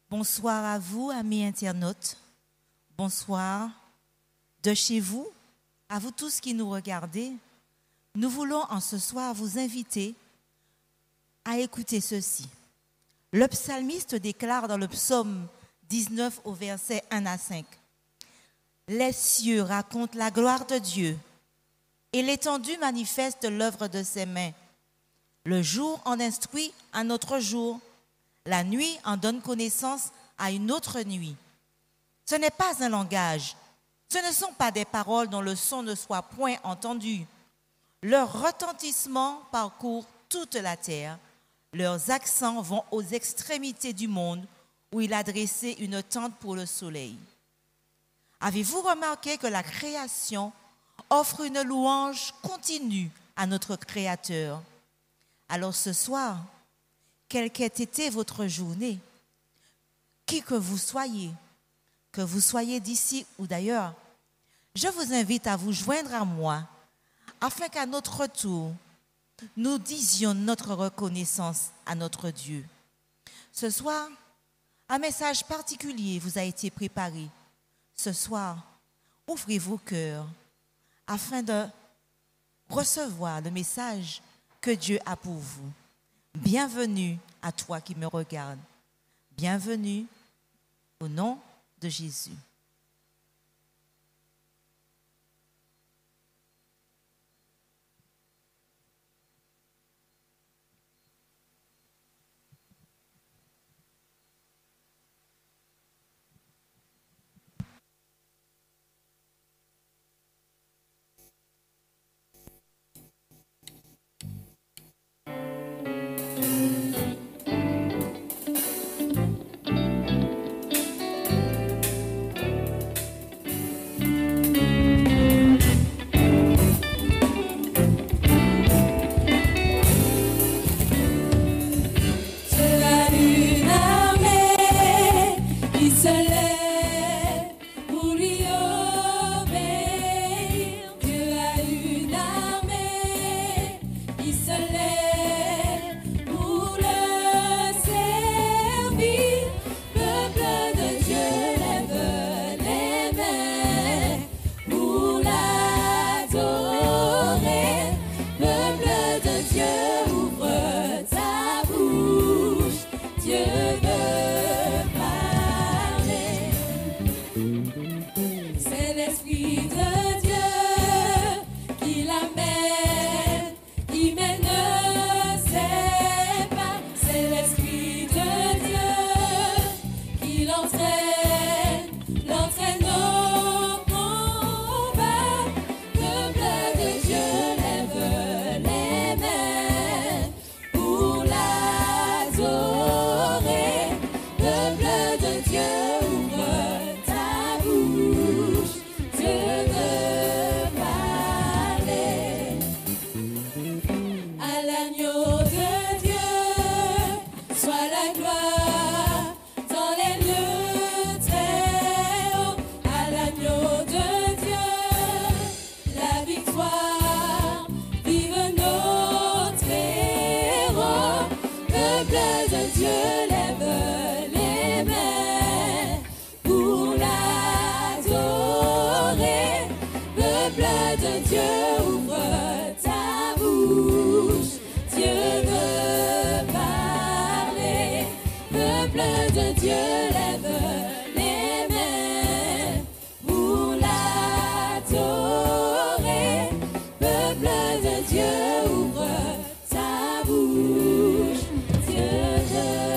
Bonsoir à vous, amis internautes. Bonsoir de chez vous, à vous tous qui nous regardez. Nous voulons en ce soir vous inviter à écouter ceci. Le psalmiste déclare dans le psaume 19 au verset 1 à 5. Les cieux racontent la gloire de Dieu et l'étendue manifeste l'œuvre de ses mains. Le jour en instruit un autre jour, la nuit en donne connaissance à une autre nuit. Ce n'est pas un langage, ce ne sont pas des paroles dont le son ne soit point entendu. Leur retentissement parcourt toute la terre, leurs accents vont aux extrémités du monde où il a dressé une tente pour le soleil. Avez-vous remarqué que la création offre une louange continue à notre Créateur? Alors ce soir, quelle qu'ait été votre journée, qui que vous soyez d'ici ou d'ailleurs, je vous invite à vous joindre à moi afin qu'à notre retour, nous disions notre reconnaissance à notre Dieu. Ce soir, un message particulier vous a été préparé. Ce soir, ouvrez vos cœurs afin de recevoir le message que Dieu a pour vous. Bienvenue à toi qui me regardes. Bienvenue au nom de Jésus. Dieu ouvre ta bouche, Dieu veut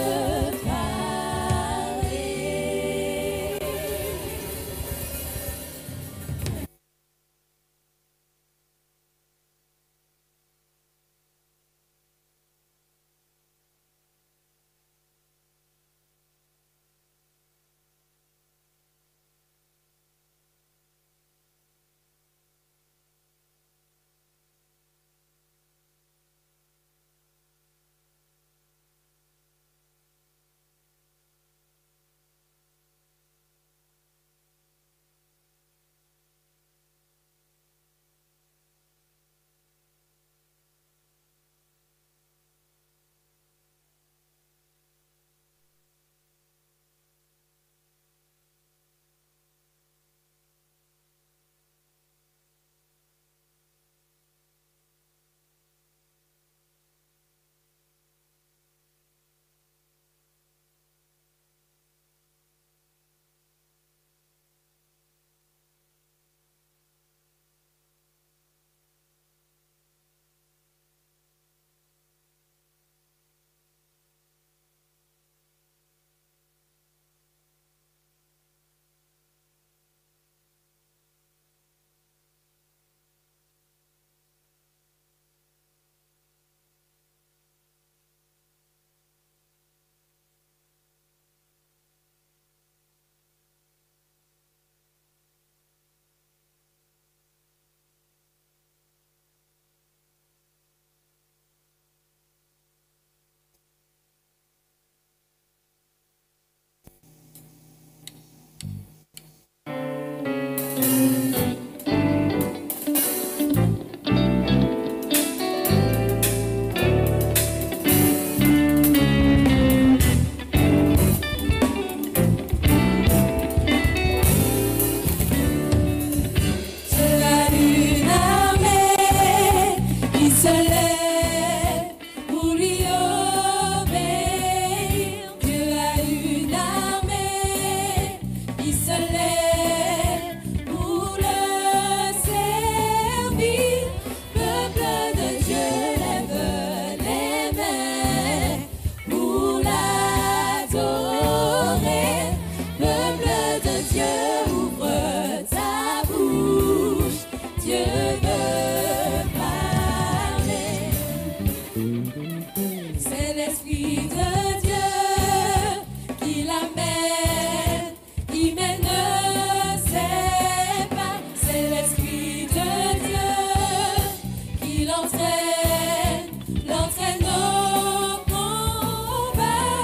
l'entraîne au combat.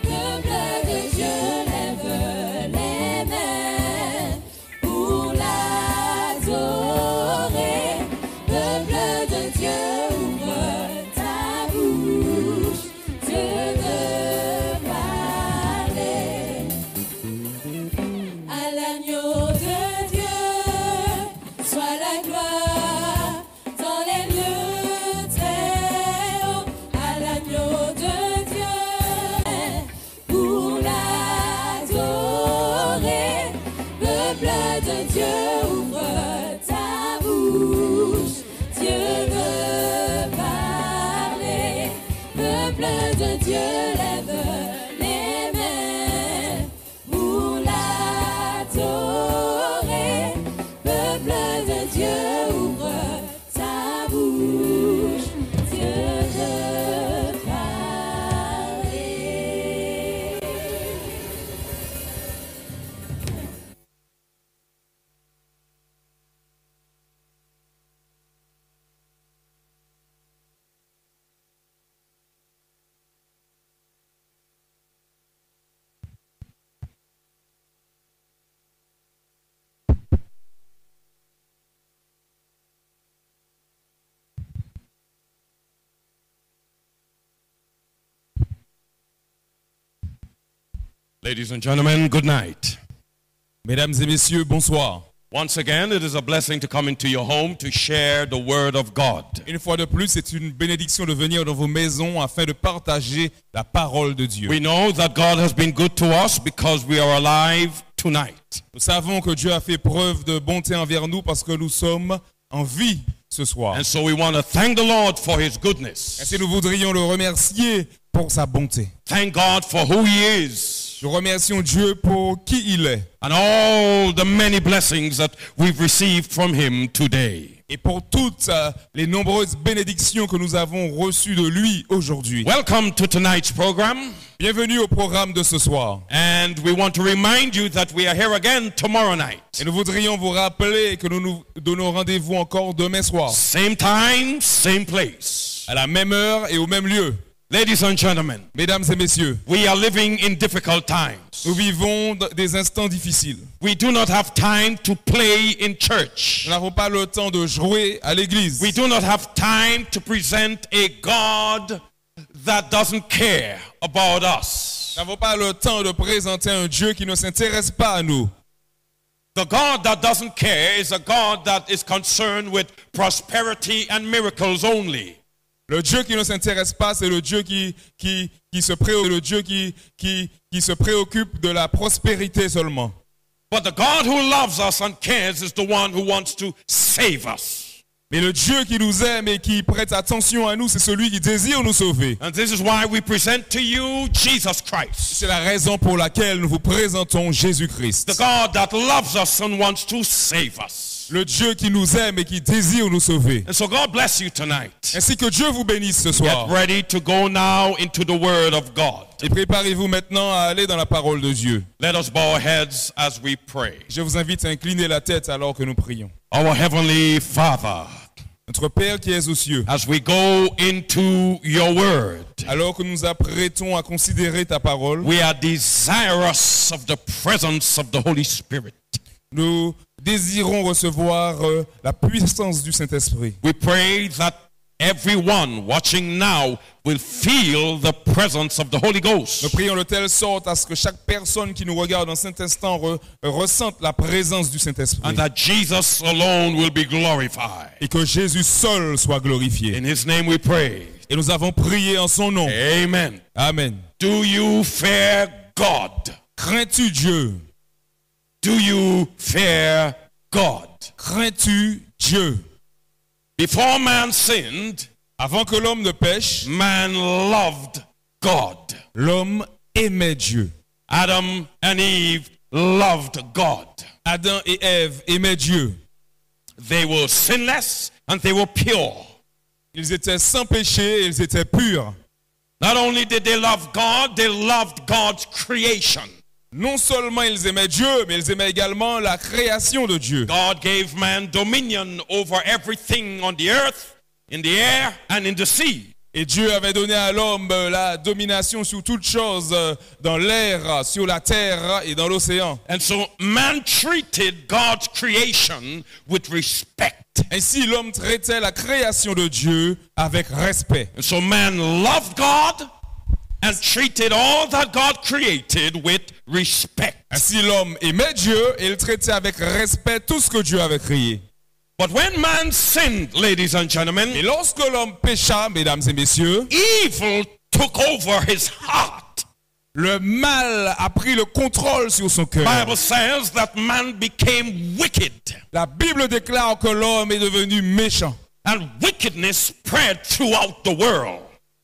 Le bleu de Dieu lève les mains pour l'adorer. Le bleu de Dieu ouvre ta bouche, Dieu veut parler. À l'agneau de Dieu soit la gloire dans les lieux très hauts. À l'agneau de Dieu pour l'adorer. Le bleu de Dieu ouvre ta bouche, Dieu veut parler. Le bleu de Dieu lève les mains pour l'adorer. Le bleu de Dieu ouvre ta bouche, Dieu veut parler. Ladies and gentlemen, good night. Mesdames et messieurs, bonsoir. Once again, it is a blessing to come into your home to share the word of God. Une fois de plus, c'est une bénédiction de venir dans vos maisons afin de partager la parole de Dieu. We know that God has been good to us because we are alive tonight. Nous savons que Dieu a fait preuve de bonté envers nous parce que nous sommes en vie ce soir. And so we want to thank the Lord for his goodness. Ainsi, nous voudrions le remercier pour sa bonté. Thank God for who he is Nous remercions Dieu pour qui il est and all the many blessings that we've received from him today. et pour toutes les nombreuses bénédictions que nous avons reçues de lui aujourd'hui. Welcome to tonight's program. Bienvenue au programme de ce soir. And we want to remind you that we are here again tomorrow night. Et nous voudrions vous rappeler que nous nous donnons rendez-vous encore demain soir. Same time, same place. À la même heure et au même lieu. Ladies and gentlemen, Mesdames et messieurs, we are living in difficult times. nous vivons des instants difficiles. We do not have time to play in church. Nous n'avons pas le temps de jouer à l'église. We do not have time to present a God that doesn't care about us. Nous n'avons pas le temps de présenter un Dieu qui ne s'intéresse pas à nous. The God that doesn't care is a God that is concerned with prosperity and miracles only. Le Dieu qui ne s'intéresse pas, c'est le Dieu qui se préoccupe de la prospérité seulement. But the God who loves us and cares is the one who wants to save us. Mais le Dieu qui nous aime et qui prête attention à nous, c'est celui qui désire nous sauver. And this is why we present to you Jesus Christ. C'est la raison pour laquelle nous vous présentons Jésus-Christ. The God that loves us and wants to save us. Le Dieu qui nous aime et qui désire nous sauver. And so God bless you tonight. Ainsi que Dieu vous bénisse ce Get soir. ready to go now into the Word of God. Et préparez-vous maintenant à aller dans la parole de Dieu. Let us bow our heads as we pray. Je vous invite à incliner la tête alors que nous prions. Our Heavenly Father, Notre Père qui es aux cieux, as we go into your Word, alors que nous apprêtons à considérer ta parole, we are desirous of the presence of the Holy Spirit. nous désirons recevoir la puissance du Saint-Esprit. We pray that everyone watching now will feel the presence of the Holy Ghost. Nous prions de telle sorte à ce que chaque personne qui nous regarde en cet instant ressente la présence du Saint-Esprit. And that Jesus alone will be glorified. Et que Jésus seul soit glorifié. In his name we pray. Et nous avons prié en son nom. Amen. Amen. Do you fear God? Crains-tu Dieu? Do you fear God? Crains-tu Dieu? Before man sinned, Avant que l'homme ne pêche, man loved God. l'homme aimait Dieu. Adam and Eve loved God. Adam et Ève aimaient Dieu. They were sinless and they were pure. Ils étaient sans péché et ils étaient purs. Not only did they love God, they loved God's creation. Non seulement ils aimaient Dieu, mais ils aimaient également la création de Dieu. God gave man dominion over everything on the earth in the air, and in the sea. Et Dieu avait donné à l'homme la domination sur toutes choses, dans l'air, sur la terre et dans l'océan. And so man treated God's creation with respect. Ainsi, l'homme traitait la création de Dieu avec respect. And so man loved God and treated all that God created with respect. Ainsi, l'homme aimait Dieu et il traitait avec respect tout ce que Dieu avait créé. But when man sinned, ladies and Et gentlemen, lorsque l'homme pécha, mesdames et messieurs, evil took over his heart. le mal a pris le contrôle sur son The cœur. Bible says that man became wicked, La Bible déclare que l'homme est devenu méchant and wickedness spread throughout the world.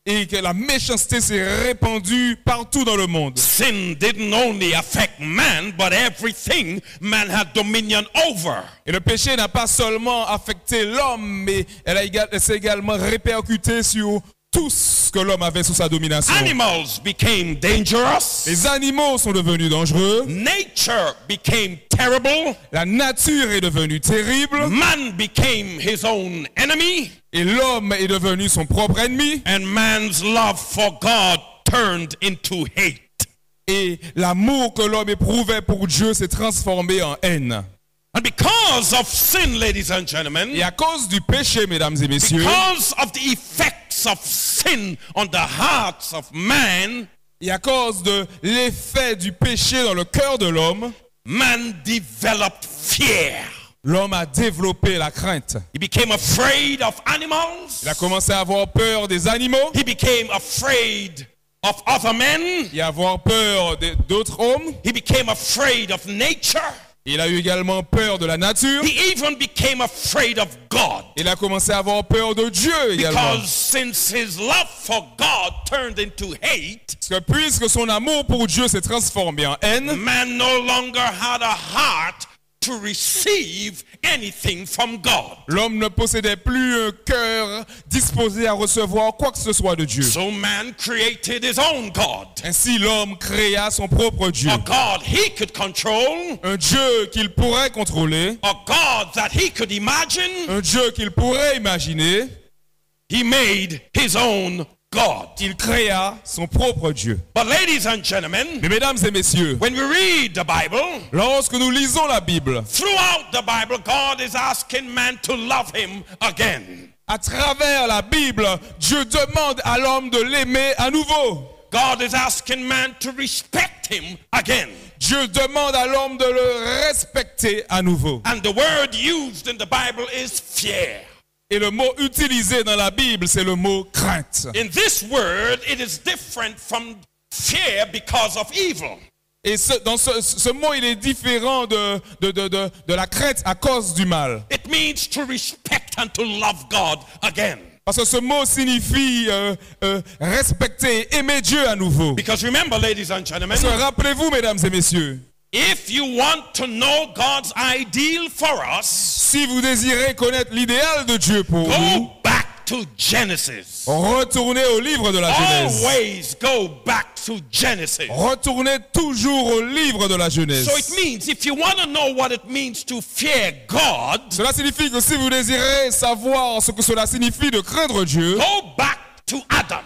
et que la méchanceté s'est répandue partout dans le monde. Sin didn't only affect man, but everything man had dominion over. Et le péché n'a pas seulement affecté l'homme, mais elle s'est également répercutée sur tout ce que l'homme avait sous sa domination. Animals became dangerous. Les animaux sont devenus dangereux. Nature became terrible. La nature est devenue terrible. Man became his own enemy. Et l'homme est devenu son propre ennemi. And man's love for God turned into hate. Et l'amour que l'homme éprouvait pour Dieu s'est transformé en haine. And because of sin, ladies and gentlemen, Et à cause du péché, mesdames et messieurs, because of the effects of sin on the hearts of man, et à cause de l'effet du péché dans le cœur de l'homme, man developed fear. l'homme a développé la crainte. He became afraid of animals. Il a commencé à avoir peur des animaux, He became afraid of other men. et à avoir peur d'autres hommes. He became afraid of nature. Il a eu également peur de la nature. He even became afraid of God. Il a commencé à avoir peur de Dieu également. Because since his love for God turned into hate, Parce que puisque son amour pour Dieu s'est transformé en haine, man no longer had a heart to receive anything from God. l'homme ne possédait plus un cœur disposé à recevoir quoi que ce soit de Dieu. So man created his own God. Ainsi, l'homme créa son propre Dieu. A God he could control, Un Dieu qu'il pourrait contrôler, a God that he could imagine. un Dieu qu'il pourrait imaginer. He made his own God. Il créa son propre Dieu. But ladies and gentlemen, Mais mesdames et messieurs, when we read the Bible, lorsque nous lisons la Bible, throughout the Bible, God is asking man to love him again. à travers la Bible, Dieu demande à l'homme de l'aimer à nouveau. God is asking man to respect him again. Dieu demande à l'homme de le respecter à nouveau. And the word used in the Bible is fear. Et le mot utilisé dans la Bible, c'est le mot crainte. In this word, it is different from fear because of evil. Et dans ce mot, il est différent de la crainte à cause du mal. It means to respect and to love God again. Parce que ce mot signifie respecter et aimer Dieu à nouveau. Because remember, ladies and gentlemen, Parce que rappelez-vous, mesdames et messieurs, if you want to know God's ideal for us, si vous désirez connaître l'idéal de Dieu pour vous, go back to Genesis. retournez au livre de la Genèse. Always go back to Genesis. Retournez toujours au livre de la Genèse. So it means if you want to know what it means to fear God, Cela signifie que si vous désirez savoir ce que cela signifie de craindre Dieu, go back to Adam.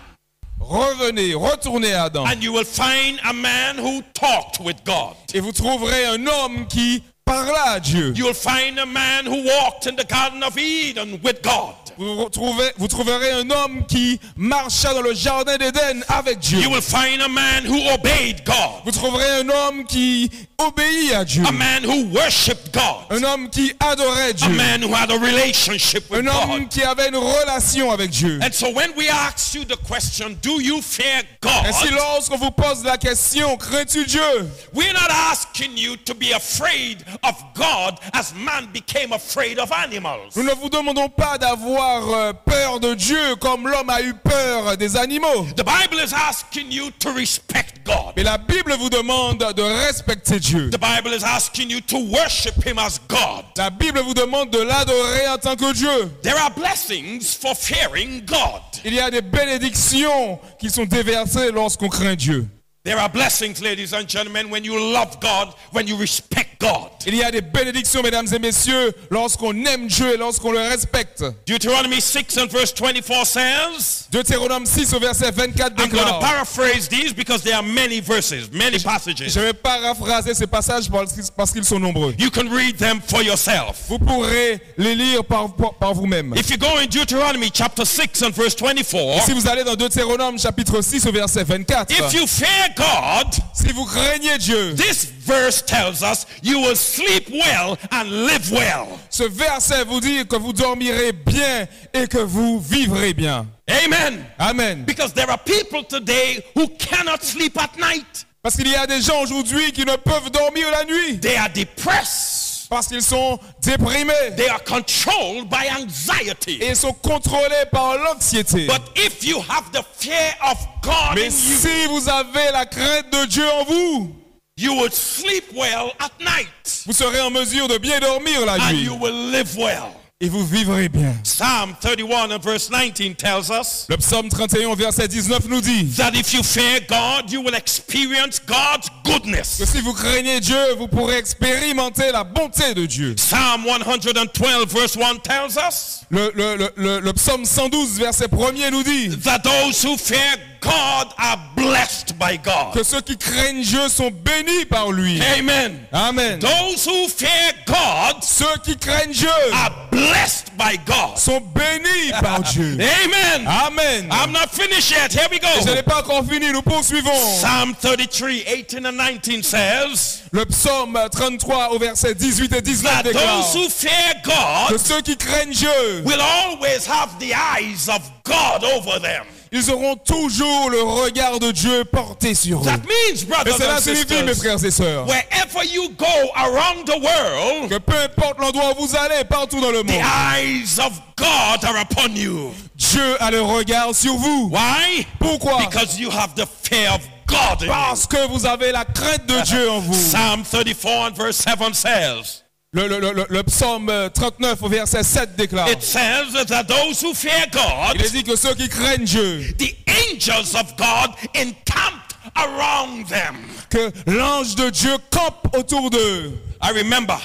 retournez à Adam. And you will find a man who talked with God. Et vous trouverez un homme qui parla à Dieu. You will find a man who walked in the Garden of Eden with God. Vous trouverez un homme qui marcha dans le jardin d'Éden avec Dieu. You will find a man who obeyed God. Vous trouverez un homme qui obéit à Dieu. A man who worshipped God. Un homme qui adorait A Dieu. man who had a relationship with Un homme God. qui avait une relation avec Dieu. And so when we ask you the question, do you fear Ainsi, God? lorsqu'on vous pose la question, crains-tu Dieu? We're not asking you to be afraid of God as man became afraid of animals. Nous ne vous demandons pas d'avoir peur de Dieu comme l'homme a eu peur des animaux. The Bible is asking you to respect God. Mais la Bible vous demande de respecter Dieu. The Bible is asking you to worship him as God. La Bible vous demande de l'adorer en tant que Dieu. There are blessings for fearing God. Il y a des bénédictions qui sont déversées lorsqu'on craint Dieu. There are blessings, ladies and gentlemen, when you love God, when you respect God. Il y a des bénédictions, mesdames et messieurs, lorsqu'on aime Dieu et lorsqu'on le respecte. Deuteronomy 6 and verse 24 says, Deutéronome 6 au verset 24 I'm going to déclare. paraphrase these because there are many verses, many passages. Je vais paraphraser ces passages parce qu'ils sont nombreux. You can read them for yourself. Vous pourrez les lire par vous-même. If you go in Deuteronomy chapter 6 and verse 24, Si vous allez dans Deutéronome chapitre 6 au verset 24, if you fear God, si vous craignez Dieu, this verse tells us you will sleep well and live well. ce verset vous dit que vous dormirez bien et que vous vivrez bien. Amen. Amen. Because there are people today who cannot sleep at night. Parce qu'il y a des gens aujourd'hui qui ne peuvent dormir la nuit They are depressed. parce qu'ils sont déprimés They are controlled by anxiety. et sont contrôlés par l'anxiété. But if you have the fear of God Mais in you, si vous avez la crainte de Dieu en vous, you will sleep well at night vous serez en mesure de bien dormir la and nuit you will live well. et vous vivrez bien. Psalm 31 and verse 19 tells us Le psaume 31 verset 19 nous dit that if you fear God, you will experience God's que goodness. si vous craignez Dieu, vous pourrez expérimenter la bonté de Dieu. Psalm 112 verse 1 tells us Le psaume 112 verset 1er nous dit that those who fear God are blessed by God. que ceux qui craignent Dieu sont bénis par lui. Amen. Amen. Those who fear God Ceux qui craignent Dieu are blessed by God. sont bénis par Dieu. Amen. Amen. I'm not finished yet. Here we Je go. n'ai pas encore fini, nous poursuivons. Psalm 33, 18 and 19 says Le psaume 33 au verset 18 et 19 that déclare those who fear que God ceux qui craignent Dieu, will always have the eyes of God over them. ils auront toujours le regard de Dieu porté sur eux. That means, Et brothers cela and signifie, mes sisters, frères et sœurs, wherever you go around the world, que peu importe l'endroit où vous allez, partout dans le the monde, eyes of God are upon you. Dieu a le regard sur vous. Why? Pourquoi? Because you have the fear of God in you. Parce que vous avez la crainte de Dieu en vous. Psalm 34 and verse 7 says, Le psaume 39 au verset 7 déclare, it says that those who fear God, il est dit que ceux qui craignent Dieu, the angels of God encamped around them. que l'ange de Dieu campe autour d'eux. I remember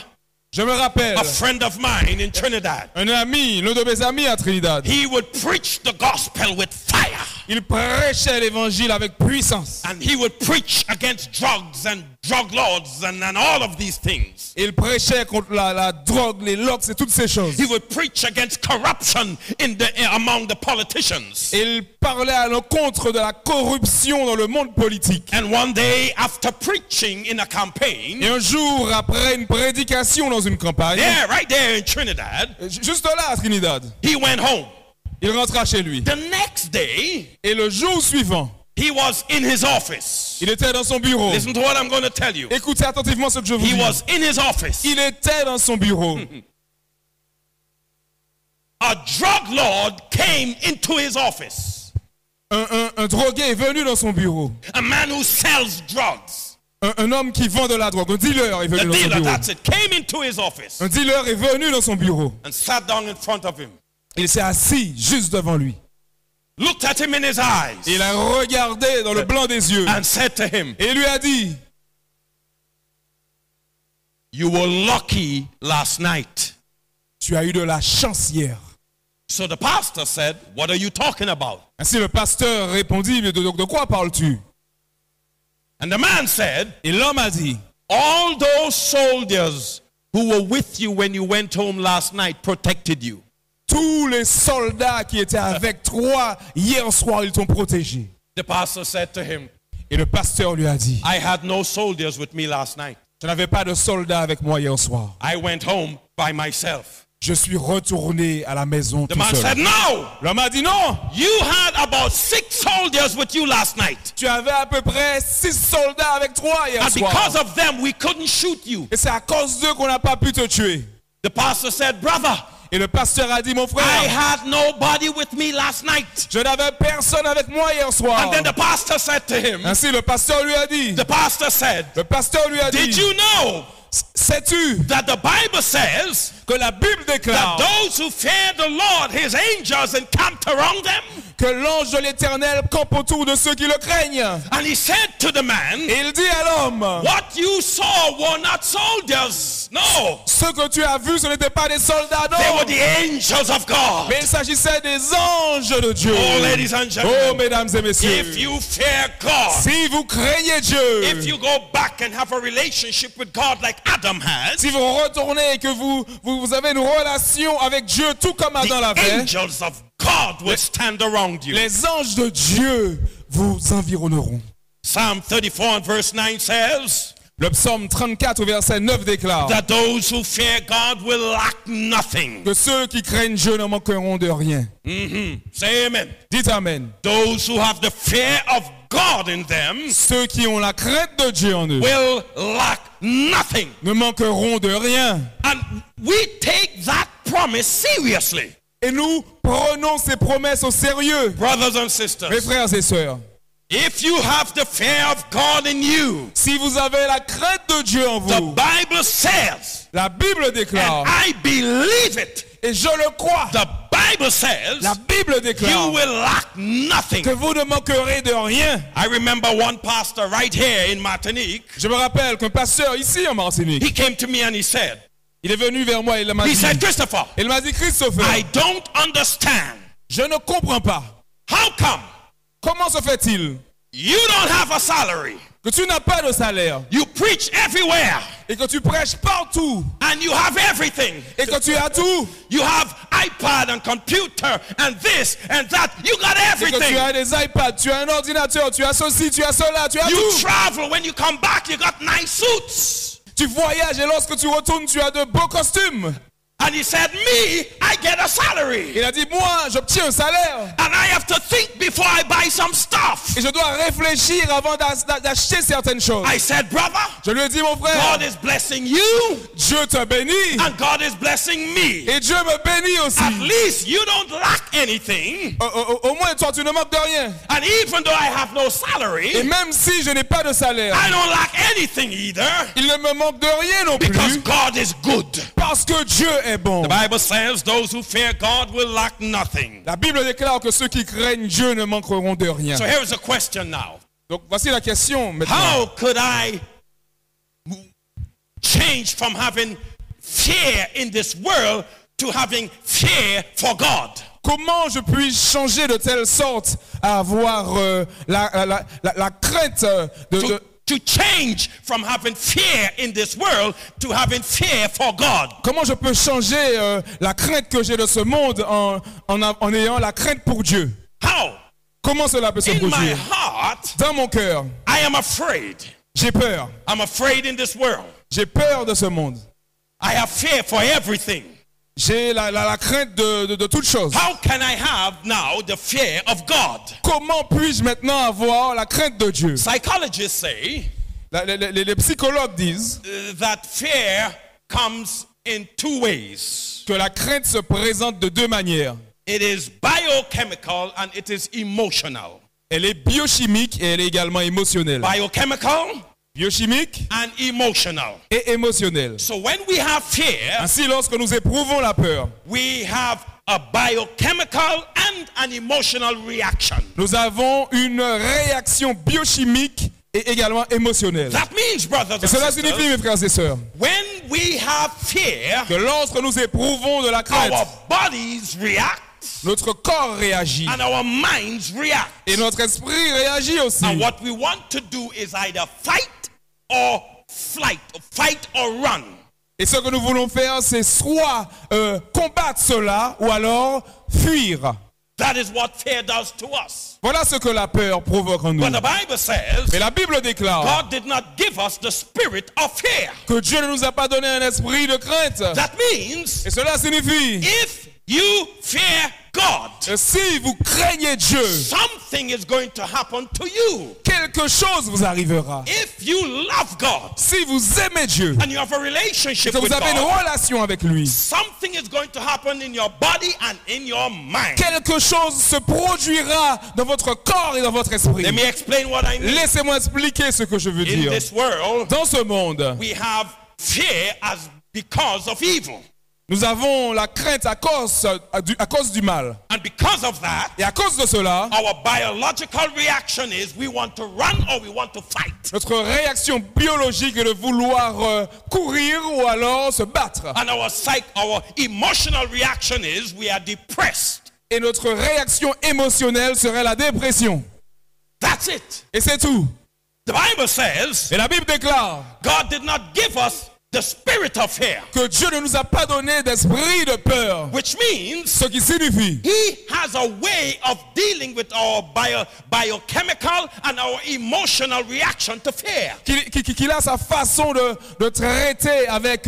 Je me rappelle, a friend of mine in Trinidad. un ami, l'un de mes amis à Trinidad, He would preach the gospel with fire. il prêchait l'évangile avec puissance. And he would preach against drugs and drug lords and all of these things. Il prêchait contre la drogue, les lox et toutes ces choses. He would preach against corruption among the politicians. Il parlait à l'encontre de la corruption dans le monde politique. And one day, after preaching in a campaign, Et un jour, après une prédication dans une campagne, right there in Trinidad, juste là à Trinidad, he went home. il rentra chez lui. The next day, Et le jour suivant, he was in his office. il était dans son bureau. Listen to what I'm going to tell you. Écoutez attentivement ce que je vous He dis. was in his office. Il était dans son bureau. A drug lord came into his office. Un drogué est venu dans son bureau. A man who sells drugs. Un homme qui vend de la drogue, un dealer est The venu dans son dealer, bureau. that's it, came into his office Un dealer est venu dans son bureau. and sat down in front of him. Il s'est assis juste devant lui. Looked at him in his eyes Il a regardé dans le blanc des yeux and said to him, et lui a dit, "You were lucky last night." tu as eu de la chance hier. So the pastor said, "What are you talking about?" Ainsi le pasteur répondit, mais de quoi parles-tu? And the man said, Et l'homme a dit, "All those soldiers who were with you when you went home last night protected you." tous les soldats qui étaient avec toi hier soir, ils t'ont protégé. The pastor said to him, Et le pasteur lui a dit, "I had no soldiers with me last night. je n'avais pas de soldats avec moi hier soir. I went home by myself." Je suis retourné à la maison The tout man said, seul. "No, L'homme a dit non, you had about 6 soldiers with you last night. tu avais à peu près 6 soldats avec toi hier And soir. because of them, we couldn't shoot you." Et c'est à cause d'eux qu'on n'a pas pu te tuer. The pastor said, "Brother, Et le pasteur a dit, mon I frère, had nobody with me last night." je n'avais personne avec moi hier soir. And then the pastor said to him, Ainsi le pasteur lui a dit, the pastor said, le pasteur lui a "Did dit, you know sais-tu that the Bible says que la Bible that déclare those who fear the Lord, his angels encamped around them?" que que l'ange de l'Éternel campe autour de ceux qui le craignent. And he said to the man, Et il dit à l'homme, what you saw were not soldiers. No. ce que tu as vu, ce n'étaient pas des soldats, They non. were the angels of God. Mais il s'agissait des anges de Dieu. Oh, ladies and Oh, gentlemen, mesdames et messieurs, if you fear God, si vous craignez Dieu, if you go back and have a relationship with God like Adam has, si vous retournez et que vous avez une relation avec Dieu tout comme Adam the l'avait, angels of God will stand around you. les anges de Dieu vous environneront. Psalm 34 and verse 9 says Le psaume 34 au verset 9 déclare that those who fear God will lack nothing. que ceux qui craignent Dieu ne manqueront de rien. Say amen. Dites Amen. Those who have the fear of God in them Ceux qui ont la crainte de Dieu en eux will lack nothing. ne manqueront de rien. And we take that promise seriously. Et nous prenons ces promesses au sérieux, Brothers and mes sisters, frères et sœurs. if you have the fear of God in you, Si vous avez la crainte de Dieu en the vous, Bible says, la Bible déclare, and I believe it, et je le crois, the Bible says, la Bible you déclare will lack nothing. que vous ne manquerez de rien. I remember one pastor right here in Martinique. Je me rappelle qu'un pasteur ici en Martinique, He came to me and he said, il est venu vers moi et il m'a he dit, said, Christopher, il m'a dit, Christopher, I don't understand. je ne comprends pas. How come Comment se fait-il you don't have a salary? que tu n'as pas de salaire You preach everywhere et que tu prêches partout and you have everything. et que tu as tout You have iPad and computer and this and that. You got et que tu everything. as des iPads, tu as un ordinateur, tu as ceci, tu as cela, tu as You tout. travel. When you come back, you got nice suits. Tu voyages et lorsque tu retournes, tu as de beaux costumes. And he said, me, I get a salary. Il a dit, moi, j'obtiens un salaire And I have to think before I buy some stuff. et je dois réfléchir avant d'acheter certaines choses. I said, brother, Je lui ai dit, mon frère, God is blessing you Dieu te bénit and God is blessing me. et Dieu me bénit aussi. At least you don't lack anything. Au moins, toi, tu ne manques de rien. And even though I have no Et salary, même si je n'ai pas de salaire, I don't lack anything either il ne me manque de rien non because plus God is good. parce que Dieu est bon. The Bible says those who fear God will lack nothing. La Bible déclare que ceux qui craignent Dieu ne manqueront de rien. So here's a question now. Donc voici la question maintenant. How could I change from having fear in this world to having fear for God? Comment je puis changer de telle sorte à avoir la crainte To change from having fear in this world to having fear for God. Comment je peux changer la crainte que j'ai de ce monde en ayant la crainte pour Dieu? How? Comment cela peut se In my produire? heart, Dans mon cœur, I am afraid. j'ai peur. I'm afraid in this world. J'ai peur de ce monde. I have fear for everything. J'ai la crainte de toutes choses. How can I have now the fear of God? Comment puis-je maintenant avoir la crainte de Dieu? Psychologists say Les psychologues disent that fear comes in two ways. que la crainte se présente de deux manières. It is biochemical and it is emotional. Elle est biochimique et elle est également émotionnelle. Biochemical Biochimique and emotional. et émotionnelle. So when we have fear, Ainsi, lorsque nous éprouvons la peur, we have a biochemical and an emotional reaction. nous avons une réaction biochimique et également émotionnelle. That means, brothers Et and cela signifie, sisters, mes frères et sœurs, when we have fear, que lorsque nous éprouvons de la crainte, our bodies react notre corps réagit and our minds react. et notre esprit réagit aussi. And what we want to do is either fight or fight or run. Et ce que nous voulons faire, c'est soit combattre cela ou alors fuir. That is what fear does to us. Voilà ce que la peur provoque en nous. But the Bible says Mais la Bible déclare God did not give us the spirit of fear. que Dieu ne nous a pas donné un esprit de crainte. That means Et cela signifie if you fear God, que si vous craignez Dieu, something is going to happen to you. quelque chose vous arrivera. If you love God Si vous aimez Dieu, and you have a relationship que with vous avez une God, relation avec lui, something is going to happen in your body and in your mind. quelque chose se produira dans votre corps et dans votre esprit. Let me explain what I mean. Laissez-moi expliquer ce que je veux In dire. this world, Dans ce monde, we have fear as because of evil. Nous avons la crainte à cause du mal. And because of that, Et à cause de cela, our biological reaction is we want to run or we want to fight. notre réaction biologique est de vouloir courir ou alors se battre. And our emotional reaction is we are depressed. Et notre réaction émotionnelle serait la dépression. That's it. Et c'est tout. The Bible says Et la Bible déclare God did not give us the spirit of fear, que Dieu ne nous a pas donné d'esprit de peur. which means Ce qui signifie He has a way of dealing with our biochemical and our emotional reaction to fear. qu'il a sa façon de traiter avec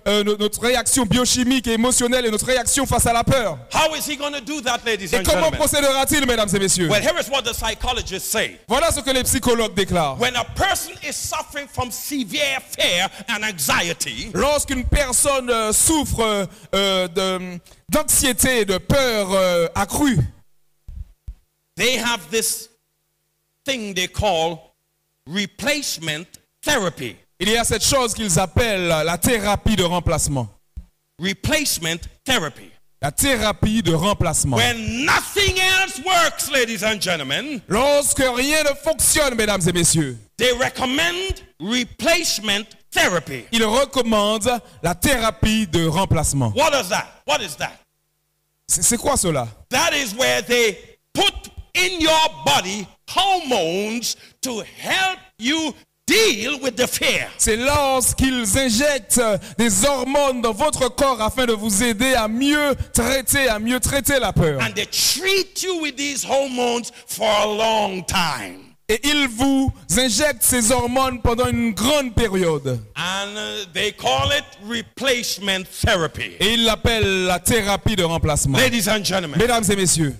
notre réaction biochimique et émotionnelle et notre réaction face à la peur. How is He going to do that, ladies Et and comment gentlemen? procédera-t-il, mesdames et messieurs? Well, here is what the psychologists say. Voilà ce que les psychologues déclarent. When a person is suffering from severe fear and anxiety, Lorsqu'une personne souffre d'anxiété, de peur accrue, they have this thing they call replacement therapy. il y a cette chose qu'ils appellent la thérapie de remplacement. Replacement therapy. La thérapie de remplacement. When nothing else works, ladies and gentlemen, Lorsque rien ne fonctionne, mesdames et messieurs, they recommend replacement therapy. ils recommandent la thérapie de remplacement. What is that? What is that? C'est quoi cela? That is where they put in your body hormones to help you deal with the fear. C'est lorsqu'ils injectent des hormones dans votre corps afin de vous aider à mieux traiter la peur. And they treat you with these hormones for a long time. Et ils vous injectent ces hormones pendant une grande période. And they call it replacement therapy. Et ils l'appellent la thérapie de remplacement. Ladies and gentlemen, Mesdames et messieurs,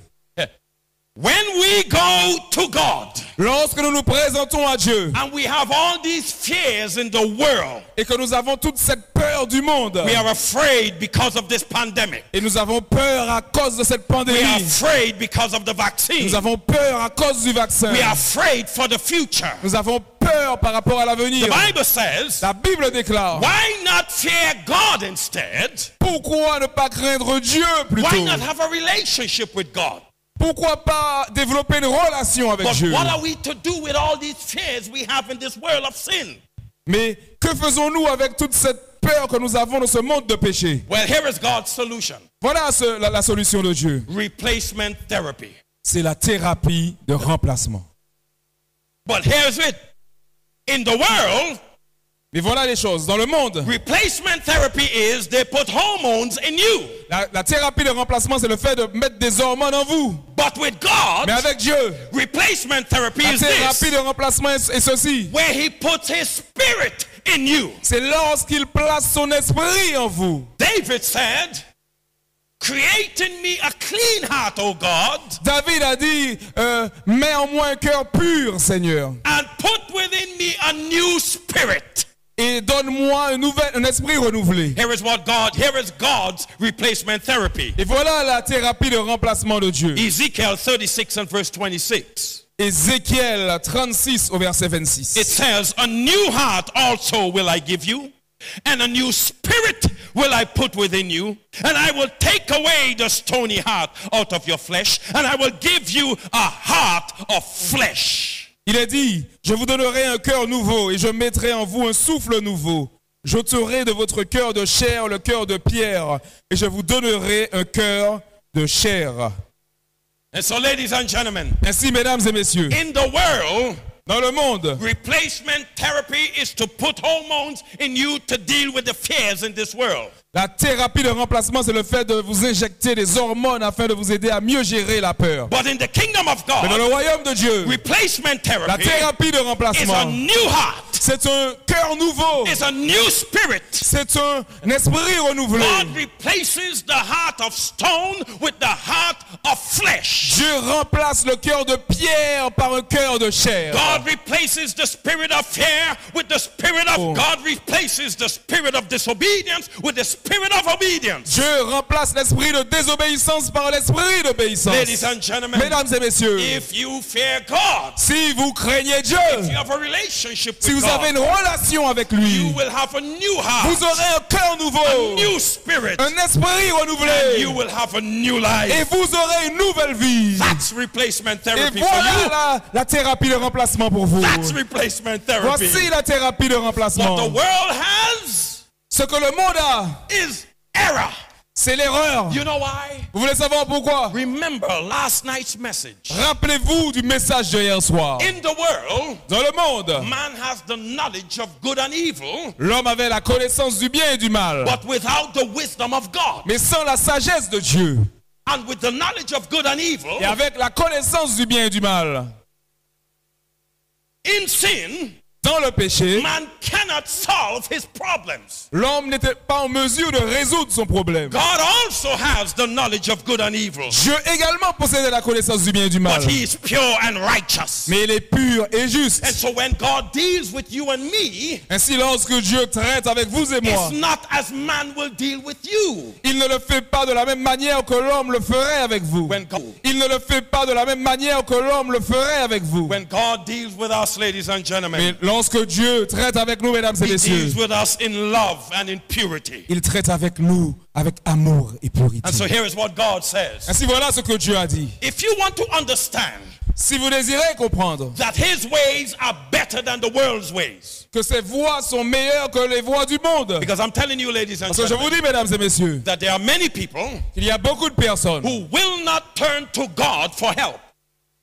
when we go to God lorsque nous nous présentons à Dieu and we have all these fears in the world, et que nous avons toute cette peur du monde, we are afraid because of this pandemic. et nous avons peur à cause de cette We are pandémie, afraid because of the vaccine. nous avons peur à cause du vaccin, We are afraid for the future. nous avons peur par rapport à l'avenir. The Bible says, La Bible déclare, why not fear God instead? pourquoi ne pas craindre Dieu Why plutôt? not have a relationship with God? Pourquoi pas développer une relation avec But Dieu? what are we to do with all these fears we have in this world of sin? Mais que faisons-nous avec toute cette peur que nous avons dans ce monde de péché? Well, here is God's solution. Voilà la solution de Dieu. Replacement therapy. C'est la thérapie de remplacement. But here's it. In the world, Mais voilà les choses. Dans le monde, replacement therapy is they put hormones in you. la thérapie de remplacement, c'est le fait de mettre des hormones en vous. But with God, Mais avec Dieu, replacement therapy la is thérapie this, de remplacement est ceci. where He puts His Spirit in you. C'est lorsqu'il place son esprit en vous. David said, create in me a clean heart, O God, David a dit, mets en moi un cœur pur, Seigneur. and put within me a new spirit. Et donne-moi un esprit renouvelé. Here is God's replacement therapy. Et voilà la thérapie de remplacement de Dieu. Ezekiel 36 and verse 26. Ézéchiel 36 au verset It 26. says, a new heart also will I give you, and a new spirit will I put within you, and I will take away the stony heart out of your flesh, and I will give you a heart of flesh. Il est dit, je vous donnerai un cœur nouveau et je mettrai en vous un souffle nouveau. J'ôterai de votre cœur de chair le cœur de pierre et je vous donnerai un cœur de chair. And so, ladies and gentlemen, Ainsi, mesdames et messieurs, in the world, dans le monde, replacement therapy is to put hormones in you to deal with the fears in this world. la thérapie de remplacement, c'est le fait de vous injecter des hormones afin de vous aider à mieux gérer la peur. But in the kingdom of Mais dans God, le royaume de Dieu, replacement la therapy thérapie de is a remplacement, new heart, c'est un cœur nouveau, is a new spirit. c'est un esprit renouvelé. God replaces the heart of stone with the heart of flesh. Dieu remplace le cœur de pierre par un cœur de chair. God replaces the spirit of fear with the spirit of God replaces the spirit of disobedience with the spirit spirit of obedience. Dieu remplace l'esprit de désobéissance par l'esprit d'obéissance. Ladies and gentlemen, Mesdames et messieurs, if you fear God, si vous craignez Dieu, if you have a relationship si with vous avez God, une relation avec lui, you will have a new heart, vous aurez un cœur a nouveau, new spirit, un esprit and renouvelé, you will have a new et life. vous aurez une nouvelle vie. That's replacement Et therapy for you. voilà la thérapie de remplacement pour vous. That's replacement therapy. Voici la thérapie de What the remplacement. world has Ce que le monde a, is error. c'est l'erreur. You know why? Vous voulez savoir pourquoi? Remember last night's message. Rappelez-vous du message de hier soir. In the world, Dans le monde, man has the knowledge of good and evil, l'homme avait la connaissance du bien et du mal, but without the wisdom of God. mais sans la sagesse de Dieu. And with the knowledge of good and evil, Et avec la connaissance du bien et du mal, in sin, dans le péché, man cannot solve his problems. l'homme n'était pas en mesure de résoudre son problème. God also has the knowledge of good and evil, Dieu également possédait la connaissance du bien et du mal, but he is pure and righteous. mais il est pur et juste. And so when God deals with you and me, Ainsi, lorsque Dieu traite avec vous et moi, it's not as man will deal with you. il ne le fait pas de la même manière que l'homme le ferait avec vous. When God, Il ne le fait pas de la même manière que l'homme le ferait avec vous. when God deals with us, ladies and Mais gentlemen, lorsque Dieu traite avec nous, mesdames et he messieurs, deals with us in love and in purity. il traite avec nous avec amour et pureté. And so here is what God says. Ainsi, voilà ce que Dieu a dit. If you want to understand Si vous désirez comprendre that his ways are better than the world's ways, que ses voies sont meilleures que les voies du monde, because I'm telling you, ladies and parce que je vous gentlemen, dis, mesdames et messieurs, that there are many people qu'il y a beaucoup de personnes who will not turn to God for help.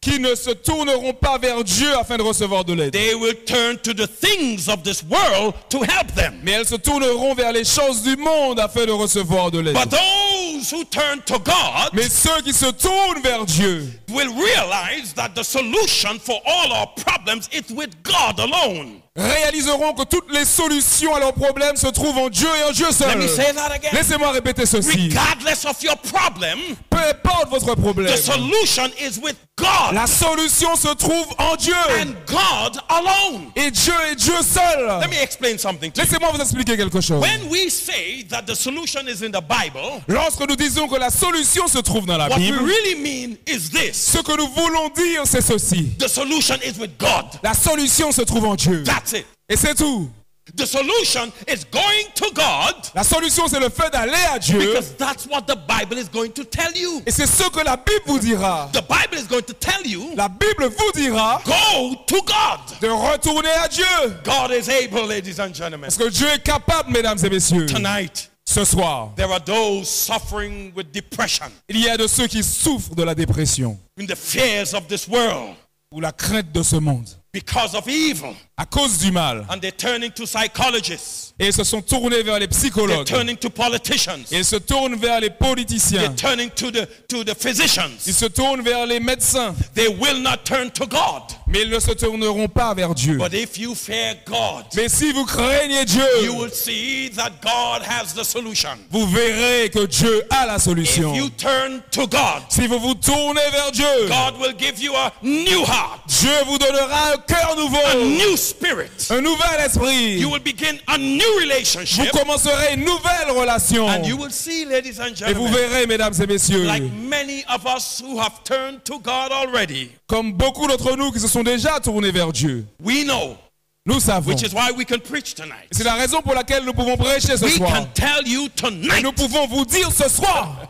qui ne se tourneront pas vers Dieu afin de recevoir de l'aide. They will turn to the things of this world to help them. Mais elles se tourneront vers les choses du monde afin de recevoir de l'aide. But those who turn to God Mais ceux qui se tournent vers Dieu will realize that the solution for all our problems is with God alone. réaliseront que toutes les solutions à leurs problèmes se trouvent en Dieu et en Dieu Let seul. me say that again. Laissez-moi répéter ceci. Regardless of your problem, Peu importe votre problème, the solution is with God la solution se trouve en Dieu. and God alone. Et Dieu est Dieu seul. Let me explain something to you. Laissez-moi vous expliquer quelque chose. When we say that the solution is in the Bible, Lorsque nous disons que la solution se trouve dans la what we Bible, really mean is this. ce que nous voulons dire, c'est ceci. The solution is with God. La solution se trouve en Dieu. That's it. Et c'est tout. The solution is going to God La solution, c'est le fait d'aller à Dieu. because that's what the Bible is going to tell you. Et c'est ce que la Bible vous dira. The Bible is going to tell you, La Bible vous dira go to God. de retourner à Dieu. God is able, ladies and gentlemen. Parce que Dieu est capable, mesdames et messieurs. Tonight, Ce soir, there are those suffering with depression, il y a de ceux qui souffrent de la dépression in the fears of this world, ou la crainte de ce monde because of evil. à cause du mal. And they're turning to psychologists. Et ils se sont tournés vers les They're psychologues. turning to politicians. Ils se tournent vers les politiciens. They're turning to the Ils physicians. se tournent vers les médecins. They will not turn to God. Mais ils ne se tourneront pas vers Dieu. But if you fear God, Mais si vous craignez Dieu, you will see that God has the solution. vous verrez que Dieu a la If solution. you turn to God, Si vous vous tournez vers Dieu, God will give you a new heart, Dieu vous donnera un cœur a nouveau, new spirit. un nouvel esprit. You will begin a new Vous relationship. commencerez une nouvelle relation. And you will see, ladies and Et vous gentlemen, verrez, mesdames et messieurs, like many of us who have turned to God already, comme beaucoup d'entre nous qui se sont déjà tournés vers Dieu, we know, nous savons. which is why we can preach tonight. C'est la raison pour laquelle nous pouvons prêcher ce We soir. can tell you Et tonight, nous pouvons vous dire ce soir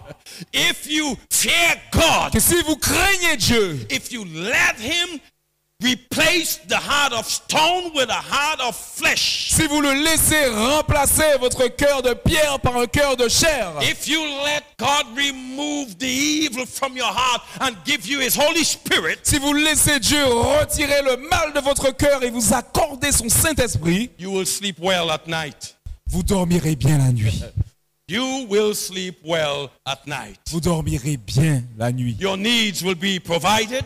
if you fear God, que si vous craignez Dieu, if you let Him replace the heart of stone with a heart of flesh, si vous le laissez remplacer votre cœur de pierre par un cœur de chair, if you let God remove the evil from your heart and give you His Holy Spirit, si vous laissez Dieu retirer le mal de votre cœur et vous accorder son Saint-Esprit, you will sleep well at night. vous dormirez bien la nuit. You will sleep well at night. Vous dormirez bien la nuit. Your needs will be provided.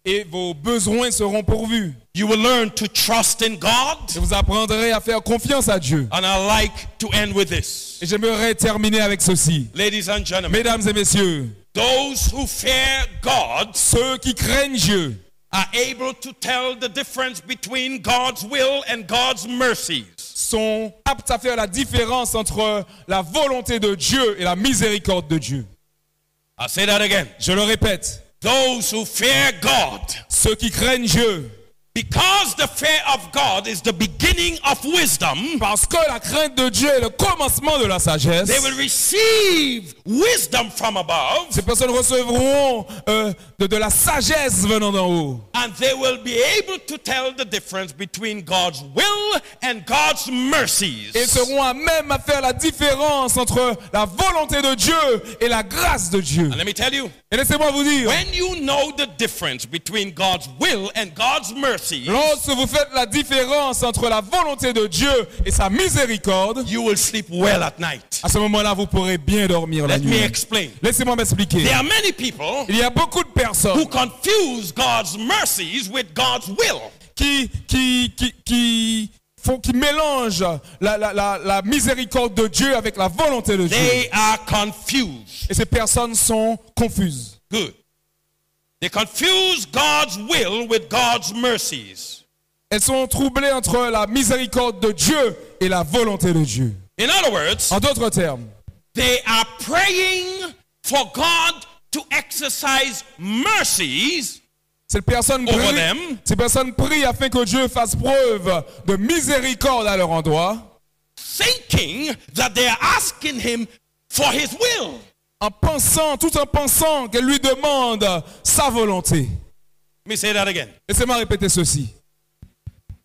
Et vos besoins seront pourvus. You will learn to trust in God. Et vous apprendrez à faire confiance à Dieu. And I like to end with this. Et j'aimerais terminer avec ceci. Ladies and gentlemen, Mesdames et messieurs, those who fear God ceux qui craignent Dieu are able to tell the difference between God's will and God's mercies. sont aptes à faire la différence entre la volonté de Dieu et la miséricorde de Dieu. I'll say that again. Je le répète, Those who fear God, ceux qui craignent Dieu, because the fear of God is the beginning of wisdom, parce que la crainte de Dieu est le commencement de la sagesse, they will receive wisdom from above, ces personnes recevront de la sagesse venant d'en haut. and they will be able to tell the difference between God's will and God's mercies. Et seront à même à faire la différence entre la volonté de Dieu et la grâce de Dieu. And let me tell you, Et laissez-moi vous dire, when you know the difference between God's will and God's mercy, lorsque vous faites la différence entre la volonté de Dieu et sa miséricorde, you will sleep well at night. à ce moment-là, vous pourrez bien dormir la Let me nuit. explain. Laissez-moi m'expliquer. There are many people Il y a beaucoup de personnes who confuse God's mercies with God's will. qui mélangent la miséricorde de Dieu avec la volonté de Dieu. They are confused. Et ces personnes sont confuses. Good. They confuse God's will with God's mercies. Elles sont troublées entre la miséricorde de Dieu et la volonté de Dieu. In other words, En d'autres termes, they are praying for God to exercise mercies, ces personnes Over them. prient afin que Dieu fasse preuve de miséricorde à leur endroit, thinking that they are asking Him for His will. tout en pensant qu'elles lui demandent sa volonté. Let me say that again. Laissez-moi répéter ceci.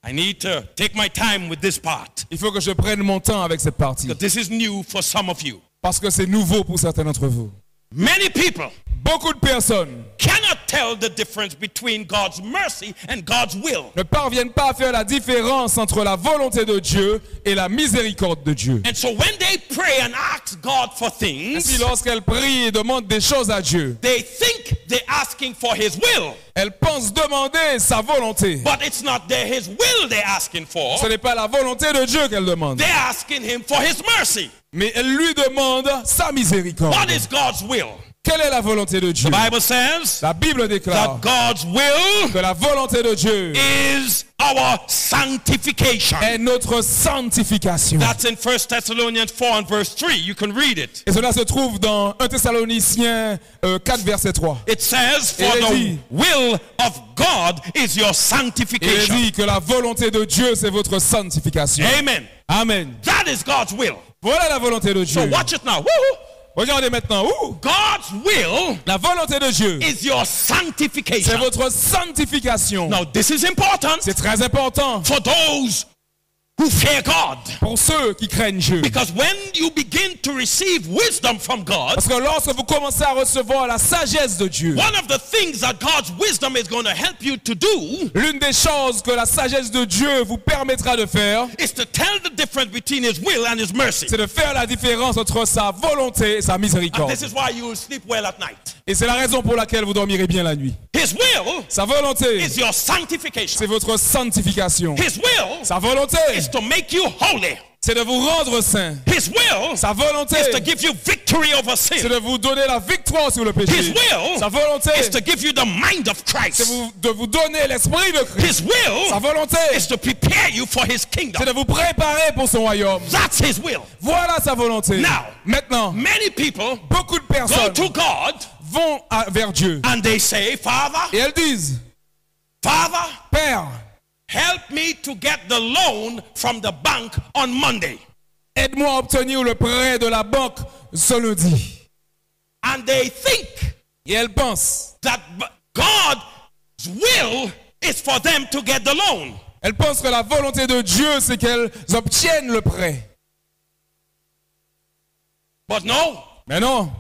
I need to take my time with this part, Il faut que je prenne mon temps avec cette partie, because this is new for some of you. parce que c'est nouveau pour certains d'entre vous. Many people Beaucoup de personnes cannot tell the difference between God's mercy and God's will. ne parviennent pas à faire la différence entre la volonté de Dieu et la miséricorde de Dieu. And so when they pray and ask God for Ainsi, things, lorsqu'elles prient et demandent des choses à Dieu, they think they're asking for His will, elles pensent demander sa volonté. but it's not His will they're asking for. Ce n'est pas la volonté de Dieu qu'elles demandent, They're asking Him for His mercy. mais elles lui demandent sa miséricorde. What is God's will? Quelle est la volonté de Dieu? The Bible says La Bible déclare that God's will que la volonté de Dieu is our sanctification. est notre sanctification. That's in 1 Thessalonians 4 and verse 3. You can read it. Et cela se trouve dans 1 Thessaloniciens 4, verset 3. It says, for Il est the dit- will of God is your Il est sanctification. dit que la volonté de Dieu, c'est votre sanctification. Amen. Amen. That is God's will. Voilà la volonté de So Dieu. watch it now. Woo! Regardez maintenant. God's will La volonté de Dieu, is your c'est sanctification. votre sanctification. Now this is important C'est très important for those who fear God. pour ceux qui craignent Dieu. Because when you begin to receive wisdom from God, Parce que lorsque vous commencez à recevoir la sagesse de Dieu, one of the things that God's wisdom is going to help you to do l'une des choses que la sagesse de Dieu vous permettra de faire, is to tell the difference between His will and His mercy. c'est de faire la différence entre sa volonté et sa And miséricorde. this is why you will sleep well at night. Et c'est la raison pour laquelle vous dormirez bien la nuit. His will Sa volonté, is your sanctification. c'est votre sanctification. His will Sa volonté, is to make you holy. c'est de vous rendre saint. His will Sa volonté, is to give you victory over c'est sin. de vous donner la victoire sur le péché. His will Sa volonté, is to give you the mind of c'est Christ. de vous donner l'esprit de Christ. His will Sa volonté, is to prepare you for His c'est kingdom. de vous préparer pour son royaume. That's His will. Voilà sa volonté. Now, Maintenant, many people beaucoup de go personnes to God vont vers Dieu and they say, Father, et elles disent, Father, Père, help me to get the loan from the bank on Monday. aide-moi à obtenir le prêt de la banque ce lundi. And they think Et elles pensent, that God's will is for them to get the loan. elles pensent que la volonté de Dieu, c'est qu'elles obtiennent le prêt. But no, Mais non,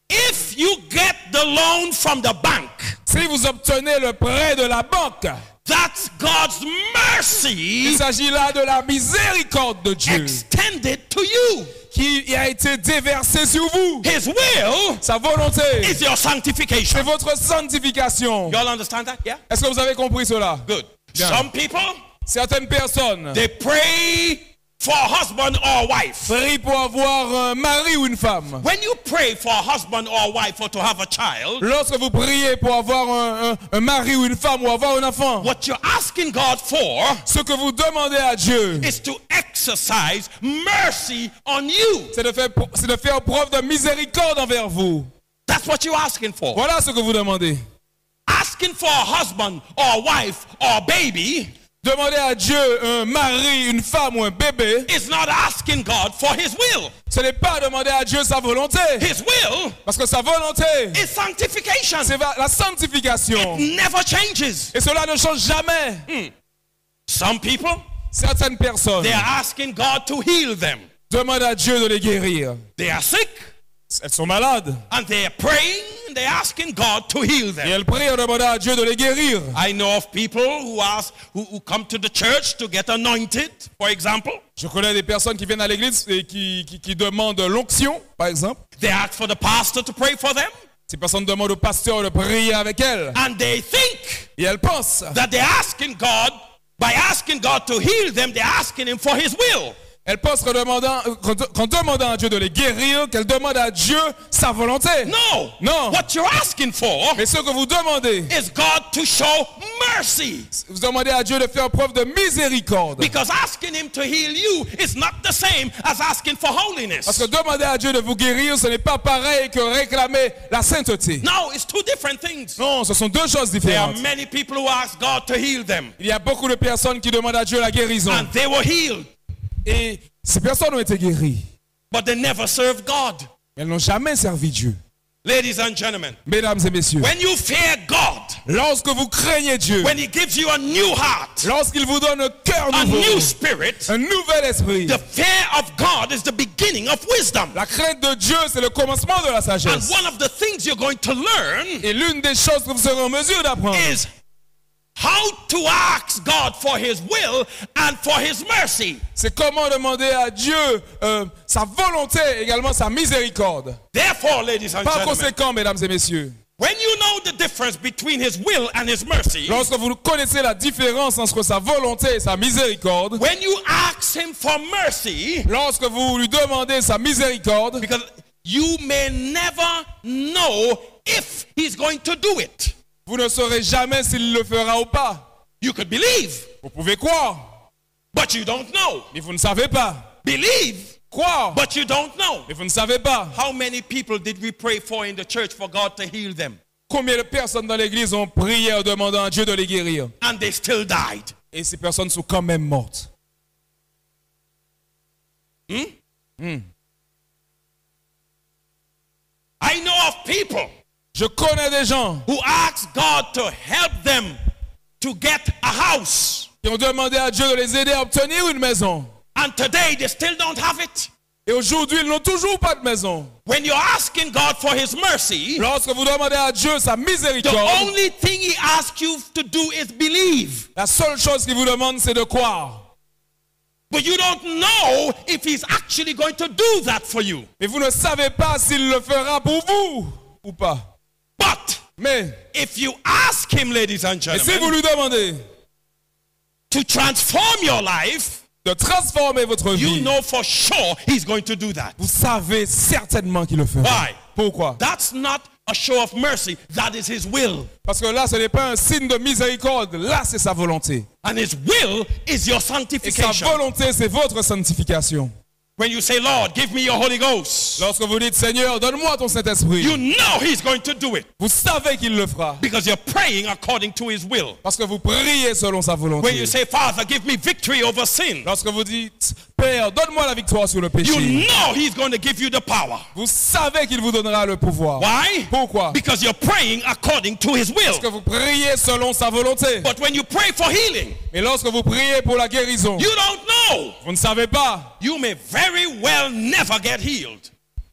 if you get the loan from the bank, si vous obtenez le prêt de la banque, that's God's il mercy s'agit là de la miséricorde de Dieu extended to you. qui a été déversée sur vous. His will Sa volonté, is your c'est sanctification. votre sanctification. You all understand that? Yeah? Est-ce que vous avez compris cela? Good. Bien. Some people, Certaines personnes, they pray for a husband or a wife. Prie pour avoir un mari ou une femme. When you pray for a husband or a wife or to have a child, Lorsque vous priez pour avoir un mari ou une femme ou avoir un enfant, what you're asking God for ce que vous demandez à Dieu, is to exercise mercy on you. c'est de faire preuve de miséricorde envers vous. That's what you're asking for. Voilà ce que vous demandez. Asking for a husband or a wife or a baby Demander à Dieu un mari, une femme ou un bébé, is not asking God for his will. ce n'est pas demander à Dieu sa volonté. His will Parce que sa volonté, is sanctification. c'est la sanctification. Never changes. Et cela ne change jamais. Some people, Certaines personnes they are asking God to heal them. demandent à Dieu de les guérir. They are sick Elles sont malades. and they are praying and they are asking God to heal Et them. elles prient en demandant à Dieu de les guérir. I know of people who come to the church to get anointed, for example. Je connais des personnes qui viennent à l'église et qui demandent l'onction, par exemple. They ask for the pastor to pray for them, Ces personnes demandent au pasteur de prier avec elles. and they think Et elles pensent that they're asking God, by asking God to heal them, they're asking Him for His will. qu'en demandant à Dieu de les guérir, qu'elles demandent à Dieu sa volonté. No. Non. What you're asking for Mais ce que vous demandez, is God to show mercy. vous demandez à Dieu de faire preuve de miséricorde. Because asking Him to heal you is not the same as asking for holiness. Parce que demander à Dieu de vous guérir, ce n'est pas pareil que réclamer la sainteté. No, it's two different things. Non, ce sont deux choses There are différentes. many people who ask God to heal them, Il y a beaucoup de personnes qui demandent à Dieu la guérison. and they were healed, Et ces personnes ont été guéries. but they never served God. Elles n'ont jamais servi Dieu. Ladies and gentlemen, Mesdames et messieurs, when you fear God, lorsque vous craignez Dieu, when He gives you a new heart, lorsqu'il vous donne un cœur a nouveau, new spirit, un nouvel esprit, the fear of God is the beginning of wisdom. la crainte de Dieu, c'est le commencement de la And sagesse. one of the things you're going to learn Et l'une des choses que vous serez en mesure d'apprendre, is how to ask God for His will and for His mercy. c'est comment demander à Dieu sa volonté, également sa miséricorde. Therefore, ladies and Par gentlemen, conséquent, mesdames et messieurs, when you know the difference between His will and His mercy, lorsque vous connaissez la différence entre sa volonté et sa miséricorde, when you ask Him for mercy, lorsque vous lui demandez sa miséricorde, because you may never know if He's going to do it. vous ne saurez jamais s'il le fera ou pas. You could believe, Vous pouvez croire, but you don't know. mais vous ne savez pas. Believe, Croire, but you don't know. mais vous ne savez pas. How many people did we pray for in the church for God to heal them? Combien de personnes dans l'église ont prié en demandant à Dieu de les guérir? And they still died. Et ces personnes sont quand même mortes. I know of people Je connais des gens who ask God to help them to get a house. qui ont demandé à Dieu de les aider à obtenir une maison. And today they still don't have it. Et aujourd'hui, ils n'ont toujours pas de maison. When you're asking God for His mercy, Lorsque vous demandez à Dieu sa the miséricorde, only thing He asks you to do is believe. la seule chose qu'il vous demande, c'est de croire. But you don't know if He's actually going to do that for you. Mais vous ne savez pas s'il le fera pour vous ou pas. But Mais if you ask Him, ladies and et si vous gentlemen, lui demandez to transform your life, de transformer votre you vie, know for sure He's going to do that. vous savez certainement qu'il le fera. Why? Pourquoi? That's not a show of mercy. That is His will. Parce que là, ce n'est pas un signe de miséricorde. Là, c'est sa volonté. And His will is your Et sa sanctification. volonté, c'est votre sanctification. When you say, Lord, give me your Holy Ghost, Lorsque vous dites, Seigneur, donne-moi ton Saint-Esprit, you know He's going to do it vous savez qu'il le fera. because you're praying according to His will. Parce que vous priez selon sa When volonté. you say, Father, give me victory over sin, Lorsque vous dites, Père, donne-moi la victoire sur le péché, you know He's going to give you the power. vous savez qu'il vous donnera le pouvoir. Why? Pourquoi? Because you're praying according to His will. Parce que vous priez selon sa volonté. But when you pray for healing, Mais lorsque vous priez pour la guérison, you don't know. vous ne savez pas. You may very well never get healed.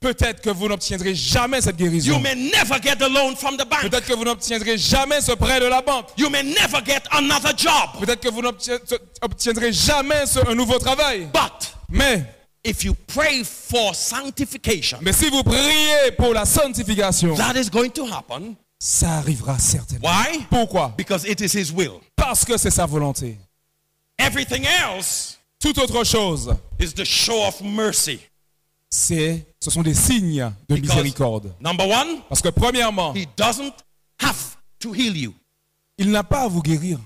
Peut-être que vous n'obtiendrez jamais cette You guérison. may never get a loan from the bank. Peut-être que vous n'obtiendrez jamais ce prêt de la banque. You may never get another job. Peut-être que vous n'obtiendrez jamais un nouveau travail. But Mais if you pray for sanctification, si vous priez pour la sanctification, that is going to happen. ça arrivera certainement. Why? Pourquoi? Because it is His will. Parce que c'est sa volonté. Everything else Toute autre chose, is the show of mercy. ce sont des signes de Because, miséricorde. number one, Parce que premièrement, he doesn't have to heal you. il n'a pas à vous guérir.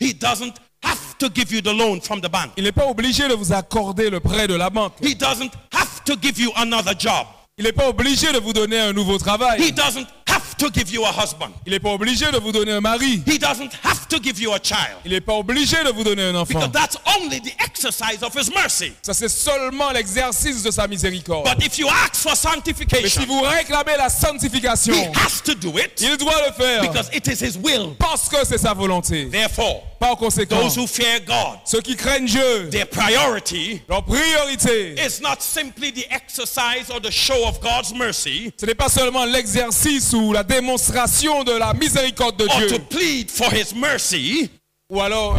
He doesn't have to give you the loan from the bank. Il n'est pas obligé de vous accorder le prêt de la banque. He doesn't have to give you another job. Il n'est pas obligé de vous donner un nouveau He travail. doesn't have to give you a husband. Il n'est pas obligé de vous donner un mari. He doesn't have to give you a child. Il n'est pas obligé de vous donner un enfant. Because that's only the exercise of his mercy. Ça, c'est seulement l'exercice de sa miséricorde. But if you ask for Mais si sanctification, vous réclamez la he sanctification, has to do it il doit le faire because it is his will. parce que c'est sa volonté. Therefore, Par conséquent, those who fear God, ceux qui craignent Dieu, their priority leur priorité, is not simply the exercise or the show of God's mercy ce n'est pas seulement l'exercice ou la démonstration de la miséricorde de or to Dieu, plead for his mercy, ou alors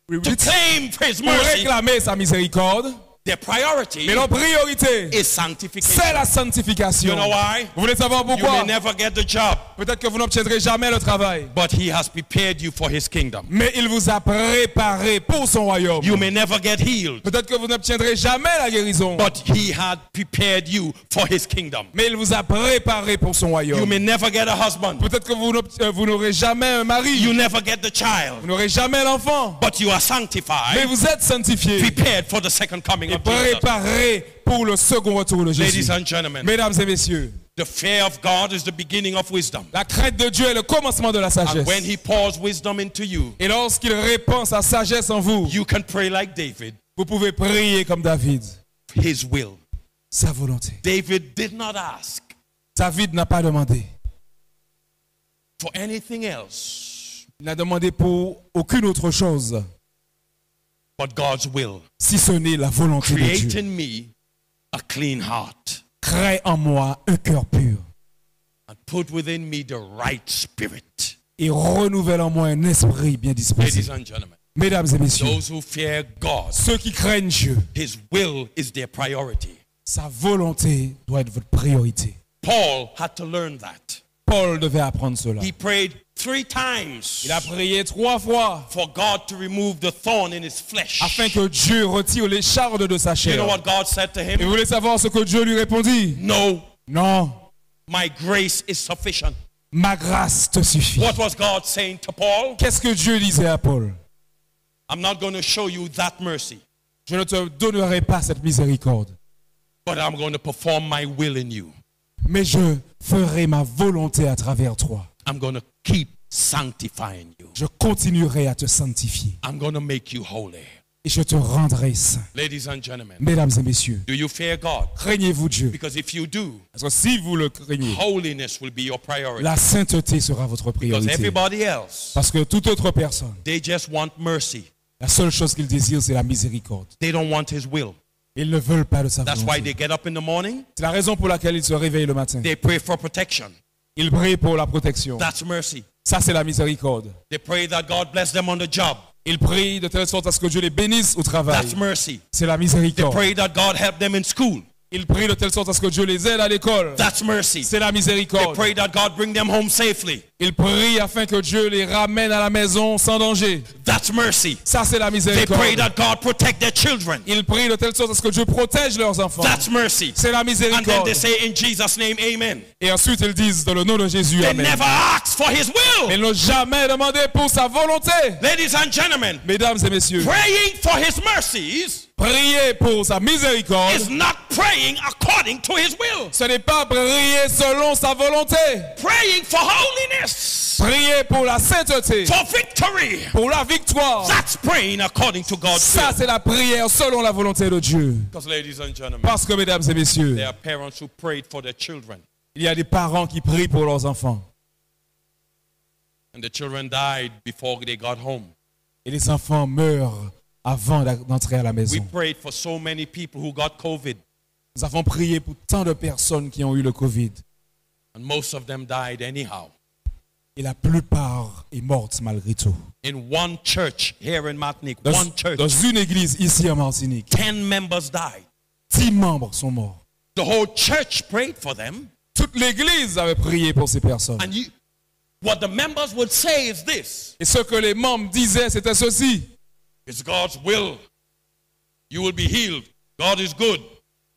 to claim for his pour mercy. réclamer sa miséricorde, Their priority mais leur priorité, is c'est sanctification. la sanctification. You know why? Vous voulez savoir You may pourquoi? never get the job, Peut-être que vous n'obtiendrez jamais le travail, but he has prepared you for his kingdom. mais il vous a préparé pour son royaume. You may never get healed, Peut-être que vous n'obtiendrez jamais la guérison, but he had prepared you for his kingdom. mais il vous a préparé pour son You royaume. may never get a husband. Peut-être que vous n'aurez jamais un mari, You never get the vous child, n'aurez jamais l'enfant, but you are mais sanctified, vous êtes sanctifié prepared for the second coming et of Jesus. préparé pour le second retour de Jésus. Ladies and gentlemen, Mesdames et messieurs, the fear of God is the beginning of wisdom. la crainte de Dieu est le commencement de la And sagesse. when he pours wisdom into you, Et lorsqu'il répand sa sagesse en vous, you can pray like David, vous pouvez prier comme David, his will. sa volonté. David did not ask David n'a pas demandé. for anything else Il n'a demandé pour aucune autre chose, but God's will. si ce n'est la volonté de Create Dieu. in me a clean heart Crée en moi un cœur pur and put within me the right spirit. et renouvelle en moi un esprit bien disposé. Ladies and gentlemen, Mesdames et messieurs, those who fear God, ceux qui craignent Dieu, his will is their priority. sa volonté doit être votre priorité. Paul had to learn that. Paul devait apprendre cela. He prayed 3 times Il a prié 3 fois for God to remove the thorn in his flesh. afin que Dieu retire l'écharde de sa You chair. know what God said to Et vous him? voulez savoir ce que Dieu lui répondit? No, Non, my grace is sufficient. ma grâce te suffit. What was God saying to Paul? Qu'est-ce que Dieu disait à Paul? I'm not going to show you that mercy, Je ne te donnerai pas cette miséricorde, but I'm going to perform my will in you. mais je ferai ma volonté à travers toi. I'm going to keep sanctifying you. Je continuerai à te sanctifier I'm going to make you holy. et je te rendrai saint. Ladies and gentlemen, Mesdames et messieurs, do you fear God? craignez-vous Dieu. Because if you do, Parce que si vous le craignez, holiness will be your priority. la sainteté sera votre Because priorité. everybody else, Parce que toute autre personne, they just want mercy. la seule chose qu'ils désirent, c'est la miséricorde. They don't want his will. Ils ne veulent pas de sa That's why volonté. they get up in the morning, C'est la raison pour laquelle ils se réveillent le matin. they pray for protection. Ils prient pour la protection. That's mercy. Ça, c'est la miséricorde. They pray that God bless them on the job. Ils prient de telle sorte à ce que Dieu les bénisse au travail. That's mercy. C'est la They miséricorde. pray that God help them in school. Ils prient de telle sorte à ce que Dieu les aide à l'école. That's mercy. C'est la They miséricorde. pray that God bring them home safely. Ils prient afin que Dieu les ramène à la maison sans danger. That's mercy. Ça, c'est la They miséricorde. pray that God protect their children. Ils prient de telle sorte à ce que Dieu protège leurs enfants. That's mercy. C'est la And then miséricorde. they say in Jesus' name, amen. Et ensuite, ils disent dans le nom de Jésus, They Amen. never ask for his will. Ils n'ont jamais demandé pour sa volonté. Ladies and gentlemen, Mesdames et messieurs, praying for his mercies prier pour sa miséricorde, is not praying according to his will. ce n'est pas prier selon sa volonté. Praying for holiness, Prier pour la sainteté, for victory. pour la victoire. That's praying according to God's Ça, will. c'est la prière selon la volonté de Dieu. Because, ladies and gentlemen, Parce que, mesdames et messieurs, there are parents who prayed for their children, il y a des parents qui prient pour leurs enfants. and the children died before they got home. Et les enfants meurent avant d'entrer à la We maison. prayed for so many people who got COVID, Nous avons prié pour tant de personnes qui ont eu le Covid. and most of them died anyhow. Et la plupart est morte malgré tout. In one church here in Martinique, Dans, one church, dans une église ici en Martinique, 10 members died. 10 membres sont morts. The whole church prayed for them, Toute l'église avait prié pour ces personnes. and what the members would say is this: Et ce que les membres disaient, c'était ceci. it's God's will You will be healed. God is good.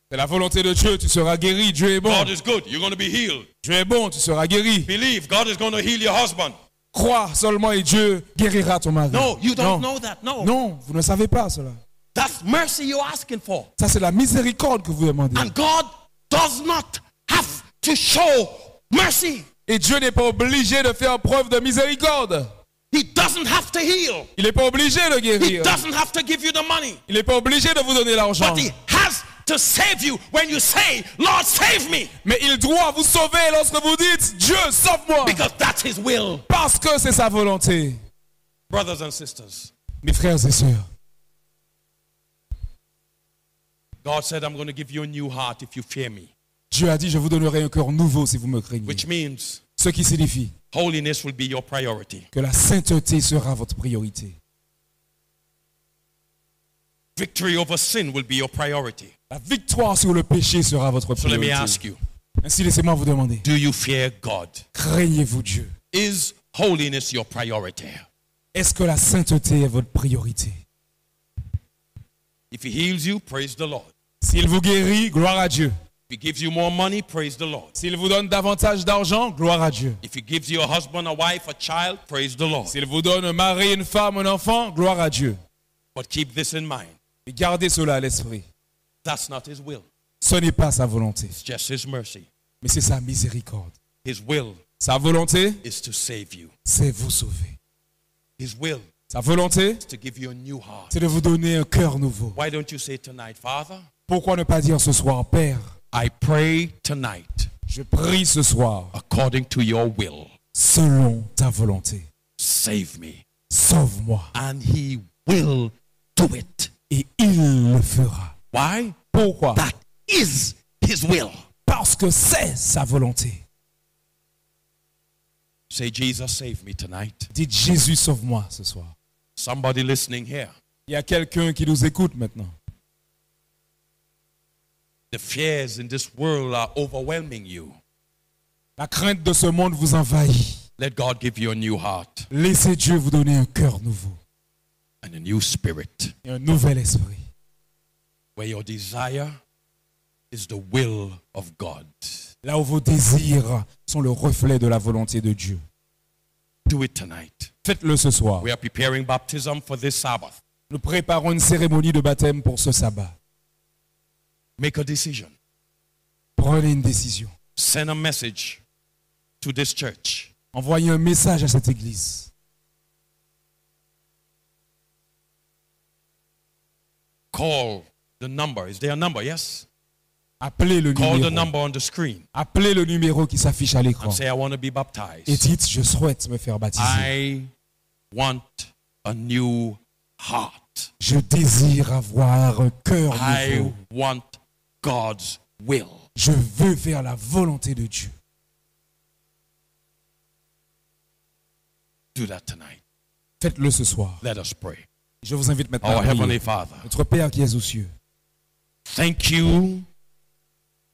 C'est la volonté de Dieu, tu seras guéri. Dieu est bon. God is good. You're going to be healed. Dieu est bon, tu seras guéri. Believe God is going to heal your husband. Crois seulement et Dieu guérira ton mari. No, you don't Non. know that. No. Non, vous ne savez pas cela. That's mercy you're asking for. Ça, c'est la miséricorde que vous demandez. And God does not have to show mercy. Et Dieu n'est pas obligé de faire preuve de miséricorde. He doesn't have to heal. Il n'est pas obligé de He guérir. doesn't have to give you the money. Il n'est pas obligé de vous donner l'argent. But he has to save you when you say, Lord, save me. Mais il doit vous sauver lorsque vous dites, Dieu, sauve-moi. Because that's his will. Parce que c'est sa volonté. Brothers and sisters, Mes frères et sœurs, God said, I'm going to give you a new heart if you fear me. Dieu a dit, je vous donnerai un cœur nouveau si vous me craignez. Which means Ce qui signifie holiness will be your priority. que la sainteté sera votre priorité. Victory over sin will be your priority. La victoire sur le péché sera votre So let me priorité. ask you, Ainsi, laissez-moi vous demander, do you fear God? craignez-vous Dieu? Is holiness your priority? Est-ce que la sainteté est votre priorité? If he heals you, praise the Lord. S'il vous guérit, gloire à Dieu. If he gives you more money, praise the Lord. S'il vous donne davantage d'argent, gloire à Dieu. If he gives you a husband, a wife, a child, praise the Lord. S'il vous donne un mari, une femme, un enfant, gloire à Dieu. But keep this in mind. Et gardez cela à l'esprit. That's not his will. Ce n'est pas sa volonté, It's just his mercy. mais c'est sa miséricorde. His will Sa volonté, is to save you. c'est vous sauver. His will Sa volonté, is to give you a new heart. c'est de vous donner un cœur nouveau. Why don't you say tonight, Father, Pourquoi ne pas dire ce soir, Père, I pray tonight je prie ce soir, according to your will. selon ta volonté. Save me. Sauve-moi. And he will do it. Et il le fera. Why? Pourquoi? That is his will. Parce que c'est sa volonté. Say, Jesus, save me tonight. Dites, Jésus, sauve-moi ce soir. Somebody listening here. Il y a quelqu'un qui nous écoute maintenant. The fears in this world are overwhelming you. La crainte de ce monde vous envahit. Let God give you a new heart Laissez Dieu vous donner un cœur nouveau and a new spirit et un nouvel esprit. where your desire is the will of God. Là où vos désirs sont le reflet de la volonté de Dieu. Do it tonight. Faites-le ce soir. We are preparing baptism for this Sabbath. Nous préparons une cérémonie de baptême pour ce sabbat. Make a decision. Prenez une décision. Send a message to this church. Envoyez un message à cette église. Call the number. Is there a number? Yes. Appelez le Call the numéro. number on the screen Appelez le numéro qui s'affiche à l'écran. and say, I want to be Et baptized. dites, je souhaite me faire baptiser. I want a new heart. Je désire avoir un cœur I nouveau. want God's will. Je veux faire la volonté de Dieu. Do that tonight. Faites-le ce soir. Let us pray. Je vous invite maintenant Our à prier. Heavenly Father, Notre Père qui es aux cieux, thank you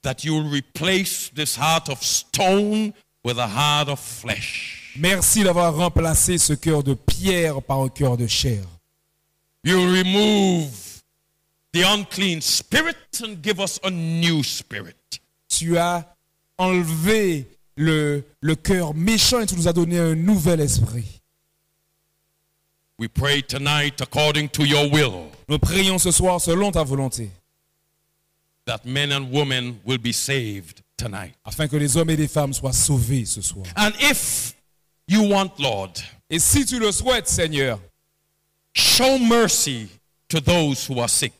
that you will replace this heart of stone with a heart of flesh. merci d'avoir remplacé ce cœur de pierre par un cœur de chair. You remove the unclean spirit and give us a new spirit. Tu as enlevé le cœur méchant et tu nous as donné un nouvel esprit. We pray tonight according to your will Nous prions ce soir selon ta volonté, that men and women will be saved tonight. afin que les hommes et les femmes soient sauvés ce soir. And if you want, Lord, Et si tu le souhaites, Seigneur, show mercy to those who are sick.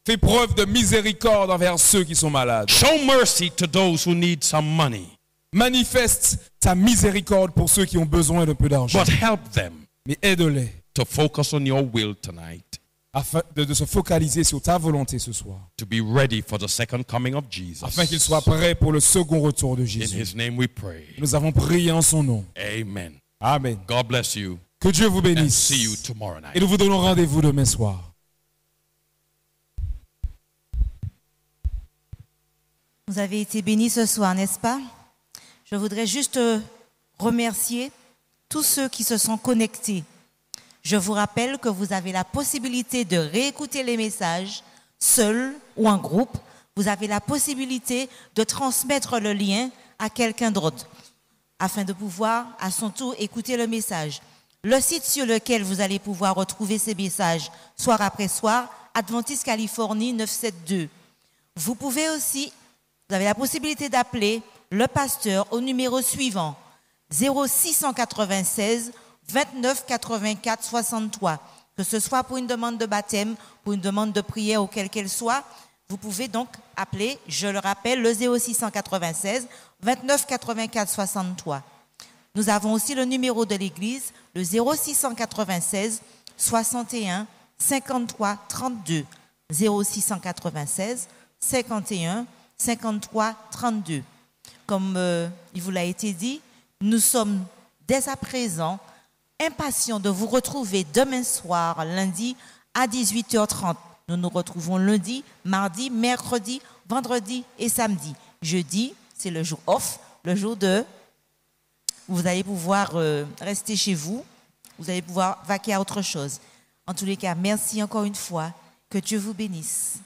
fais preuve de miséricorde envers ceux qui sont malades. Show mercy to those who need some money. Manifeste ta miséricorde pour ceux qui ont besoin d'un peu d'argent. But help them Mais aide-les to focus on your will tonight, afin de se focaliser sur ta volonté ce soir, to be ready for the second coming of Jesus. afin qu'ils soient prêts pour le second retour de In Jésus. his name we pray. Nous avons prié en son nom. Amen. Amen. God bless you Que Dieu vous and bénisse. see you tomorrow Et night. nous vous donnons rendez-vous demain soir. Vous avez été bénis ce soir, n'est-ce pas? Je voudrais juste remercier tous ceux qui se sont connectés. Je vous rappelle que vous avez la possibilité de réécouter les messages seul ou en groupe, vous avez la possibilité de transmettre le lien à quelqu'un d'autre afin de pouvoir à son tour écouter le message. Le site sur lequel vous allez pouvoir retrouver ces messages soir après soir, Adventiste Californie 972. Vous pouvez aussi, vous avez la possibilité d'appeler le pasteur au numéro suivant 0696 29 84 63. Que ce soit pour une demande de baptême, pour une demande de prière ou quelle qu'elle soit, vous pouvez donc appeler, je le rappelle, le 0696 29 84 63. Nous avons aussi le numéro de l'église, le 0696 61 53 32. 0696 51 53 32. Comme il vous l'a été dit, nous sommes dès à présent impatients de vous retrouver demain soir, lundi, à 18h30. Nous nous retrouvons lundi, mardi, mercredi, vendredi et samedi. Jeudi, c'est le jour off, le jour de... Vous allez pouvoir rester chez vous, vous allez pouvoir vaquer à autre chose. En tous les cas, merci encore une fois. Que Dieu vous bénisse.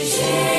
J'ai